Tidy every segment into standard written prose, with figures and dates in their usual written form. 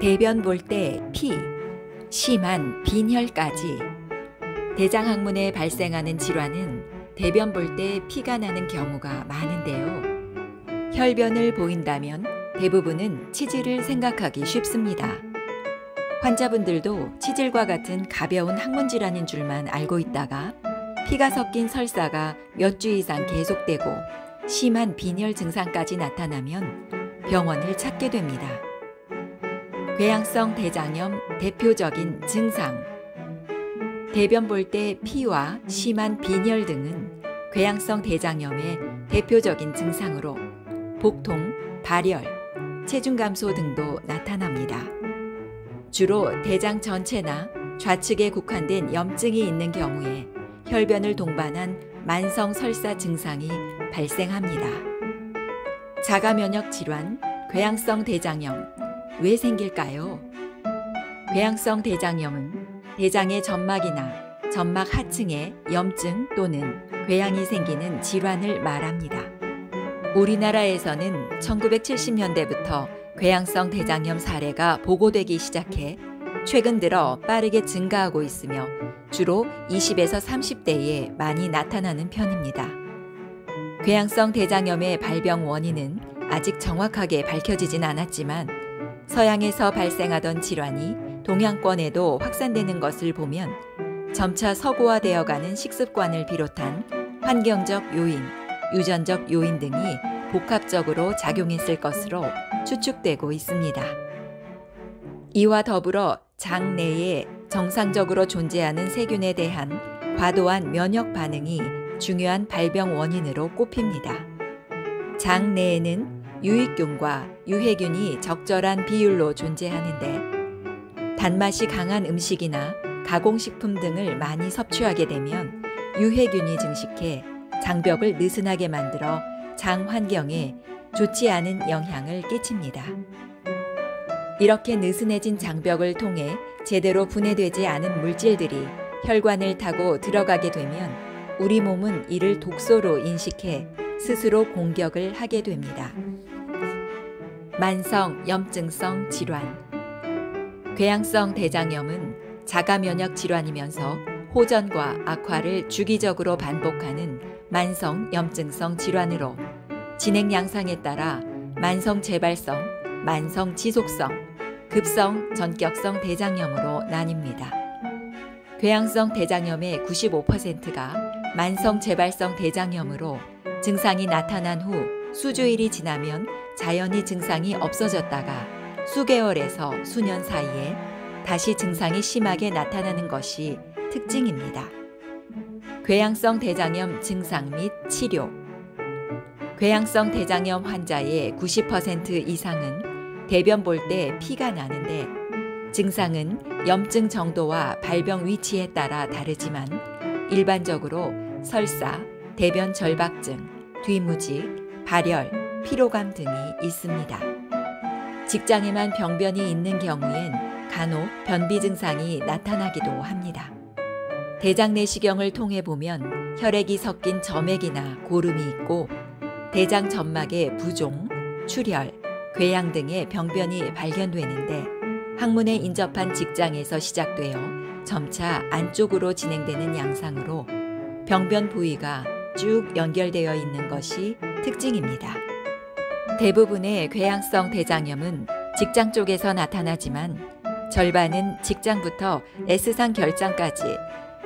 대변 볼 때 피, 심한 빈혈까지. 대장학문에 발생하는 질환은 대변 볼 때 피가 나는 경우가 많은데요. 혈변을 보인다면 대부분은 치질을 생각하기 쉽습니다. 환자분들도 치질과 같은 가벼운 항문 질환인 줄만 알고 있다가 피가 섞인 설사가 몇 주 이상 계속되고 심한 빈혈 증상까지 나타나면 병원을 찾게 됩니다. 궤양성 대장염 대표적인 증상. 대변 볼 때 피와 심한 빈혈 등은 궤양성 대장염의 대표적인 증상으로 복통, 발열, 체중 감소 등도 나타납니다. 주로 대장 전체나 좌측에 국한된 염증이 있는 경우에 혈변을 동반한 만성 설사 증상이 발생합니다. 자가면역 질환, 궤양성 대장염, 왜 생길까요? 궤양성 대장염은 대장의 점막이나 점막 하층에 염증 또는 궤양이 생기는 질환을 말합니다. 우리나라에서는 1970년대부터 궤양성 대장염 사례가 보고되기 시작해 최근 들어 빠르게 증가하고 있으며 주로 20에서 30대에 많이 나타나는 편입니다. 궤양성 대장염의 발병 원인은 아직 정확하게 밝혀지진 않았지만 서양에서 발생하던 질환이 동양권에도 확산되는 것을 보면 점차 서구화되어가는 식습관을 비롯한 환경적 요인, 유전적 요인 등이 복합적으로 작용했을 것으로 추측되고 있습니다. 이와 더불어 장 내에 정상적으로 존재하는 세균에 대한 과도한 면역 반응이 중요한 발병 원인으로 꼽힙니다. 장 내에는 유익균과 유해균이 적절한 비율로 존재하는데 단맛이 강한 음식이나 가공식품 등을 많이 섭취하게 되면 유해균이 증식해 장벽을 느슨하게 만들어 장 환경에 좋지 않은 영향을 끼칩니다. 이렇게 느슨해진 장벽을 통해 제대로 분해되지 않은 물질들이 혈관을 타고 들어가게 되면 우리 몸은 이를 독소로 인식해 스스로 공격을 하게 됩니다. 만성 염증성 질환. 궤양성 대장염은 자가면역 질환이면서 호전과 악화를 주기적으로 반복하는 만성 염증성 질환으로 진행 양상에 따라 만성 재발성, 만성 지속성, 급성 전격성 대장염으로 나뉩니다. 궤양성 대장염의 95%가 만성 재발성 대장염으로 증상이 나타난 후 수주일이 지나면 자연히 증상이 없어졌다가 수개월에서 수년 사이에 다시 증상이 심하게 나타나는 것이 특징입니다. 궤양성 대장염 증상 및 치료. 궤양성 대장염 환자의 90% 이상은 대변 볼 때 피가 나는데 증상은 염증 정도와 발병 위치에 따라 다르지만 일반적으로 설사, 대변 절박증, 뒤무직, 발열, 피로감 등이 있습니다. 직장에만 병변이 있는 경우엔 간혹 변비 증상이 나타나기도 합니다. 대장 내시경을 통해 보면 혈액이 섞인 점액이나 고름이 있고 대장 점막의 부종, 출혈, 궤양 등의 병변이 발견되는데 항문에 인접한 직장에서 시작되어 점차 안쪽으로 진행되는 양상으로 병변 부위가 쭉 연결되어 있는 것이 특징입니다. 대부분의 궤양성 대장염은 직장 쪽에서 나타나지만 절반은 직장부터 S상 결장까지,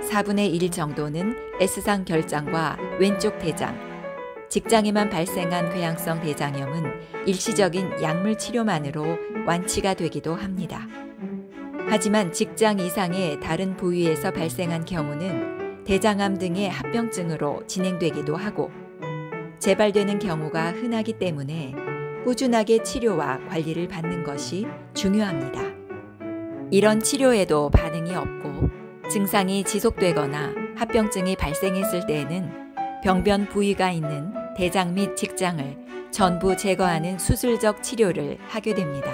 4분의 1 정도는 S상 결장과 왼쪽 대장, 직장에만 발생한 궤양성 대장염은 일시적인 약물 치료만으로 완치가 되기도 합니다. 하지만 직장 이상의 다른 부위에서 발생한 경우는 대장암 등의 합병증으로 진행되기도 하고 재발되는 경우가 흔하기 때문에 꾸준하게 치료와 관리를 받는 것이 중요합니다. 이런 치료에도 반응이 없고 증상이 지속되거나 합병증이 발생했을 때에는 병변 부위가 있는 대장 및 직장을 전부 제거하는 수술적 치료를 하게 됩니다.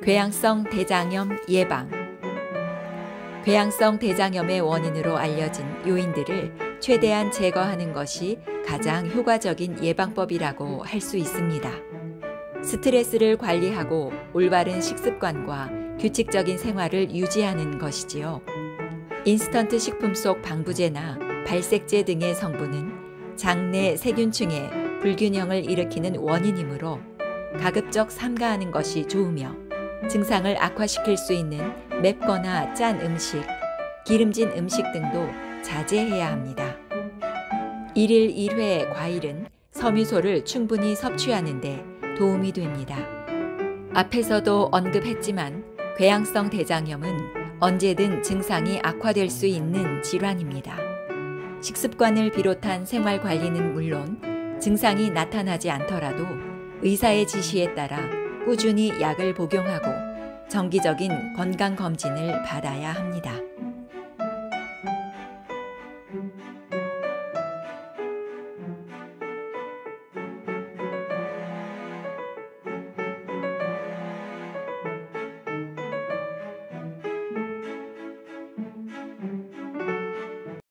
궤양성 대장염 예방. 궤양성 대장염의 원인으로 알려진 요인들을 최대한 제거하는 것이 가장 효과적인 예방법이라고 할 수 있습니다. 스트레스를 관리하고 올바른 식습관과 규칙적인 생활을 유지하는 것이지요. 인스턴트 식품 속 방부제나 발색제 등의 성분은 장내 세균층의 불균형을 일으키는 원인이므로 가급적 삼가하는 것이 좋으며 증상을 악화시킬 수 있는 맵거나 짠 음식, 기름진 음식 등도 자제해야 합니다. 1일 1회 과일은 섬유소를 충분히 섭취하는 데 도움이 됩니다. 앞에서도 언급했지만 궤양성 대장염은 언제든 증상이 악화될 수 있는 질환입니다. 식습관을 비롯한 생활 관리는 물론 증상이 나타나지 않더라도 의사의 지시에 따라 꾸준히 약을 복용하고 정기적인 건강 검진을 받아야 합니다.